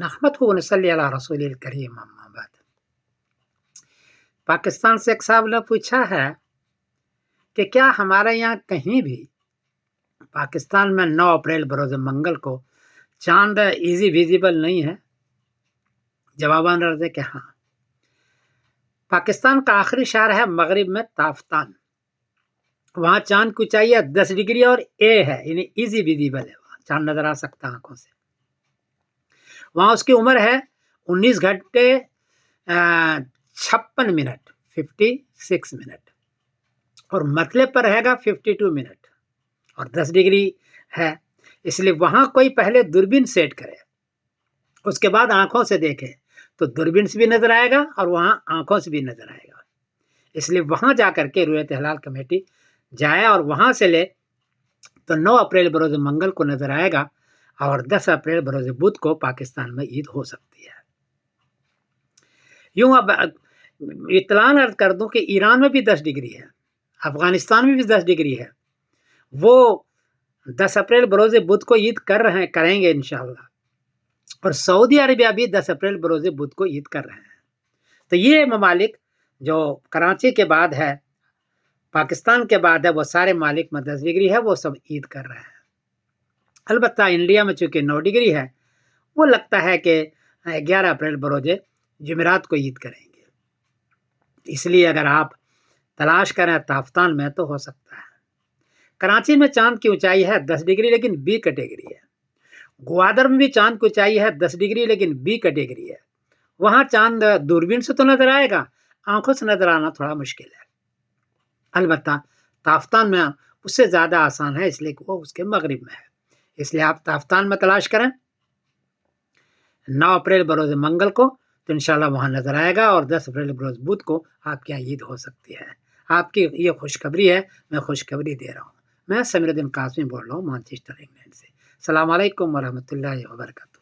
نحمده ونصلی علی رسول الکریم اما بعد۔ پاکستان سے ایک صاحب نے پوچھا ہے کہ کیا ہمارے یہاں کہیں بھی پاکستان میں 9 اپریل بروز منگل کو چاند ایزی ویزیبل نہیں ہے؟ جواباً عرض ہے کہ ہاں، پاکستان کا آخری شہر ہے مغرب میں تافتان، وہاں چاند کی اونچائی 10 ڈگری اور اے ہے، یعنی ایزی ویزیبل ہے، وہاں چاند نظر آ سکتا ہے آنکھوں سے۔ وہاں اس کی عمر ہے 19 گھنٹے 56 منٹ 56 منٹ، اور مطلب پر رہے گا 52 منٹ، اور 10 ڈگری ہے، اس لیے وہاں کوئی پہلے دوربین سیٹ کرے، اس کے بعد آنکھوں سے دیکھے تو دوربین سے بھی نظر آئے گا اور وہاں آنکھوں سے بھی نظر آئے گا۔ اس لیے وہاں جا کر کے رؤیت ہلال کمیٹی جائے اور وہاں سے لے تو 9 اپریل بروز منگل کو نظر آئے گا، اور 10 اپریل بروز بدھ کو پاکستان میں عید ہو سکتی ہے۔ یوں اب اطلاع عرض کر دوں کہ ایران میں بھی 10 ڈگری ہے، افغانستان میں بھی 10 ڈگری ہے، وہ 10 اپریل بروز بدھ کو عید کریں گے انشاءاللہ، اور سعودی عربیہ بھی 10 اپریل بروز بدھ کو عید کر رہے ہیں۔ تو یہ ممالک جو کراچی کے بعد ہے، پاکستان کے بعد ہے، وہ سارے ممالک میں 10 ڈگری ہے، وہ سب عید کر رہے ہیں۔ البتہ انڈیا میں چونکہ 9 ڈگری ہے، وہ لگتا ہے کہ 11 اپریل بروز جمعرات کو عید کریں گے، اس لیے اگر آپ تلاش کریں تافتان میں تو ہو سکتا ہے۔ کراچی میں چاند کی اونچائی ہے 10 ڈگری لیکن بی کیٹیگری ہے، گوادر میں بھی چاند کی اونچائی ہے 10 ڈگری لیکن بی کیٹیگری ہے، وہاں چاند دوربین سے تو نظر آئے گا، آنکھوں سے نظر آنا تھوڑا مشکل ہے۔ البتہ تافتان میں اس سے زیادہ آسان ہے، اس لیے کہ وہ اس کے مغرب میں ہے، اس لیے آپ تافتان میں تلاش کریں 9 اپریل بروز منگل کو، تو انشاءاللہ وہاں نظر آئے گا، اور 10 اپریل بروز بدھ کو آپ کے یہاں عید ہو سکتی ہے۔ آپ کی یہ خوشخبری ہے، میں خوشخبری دے رہا ہوں۔ میں سمیر الدین قاسمی بول رہا ہوں مانچسٹر انگلینڈ سے۔ السلام علیکم ورحمۃ اللہ وبرکاتہ۔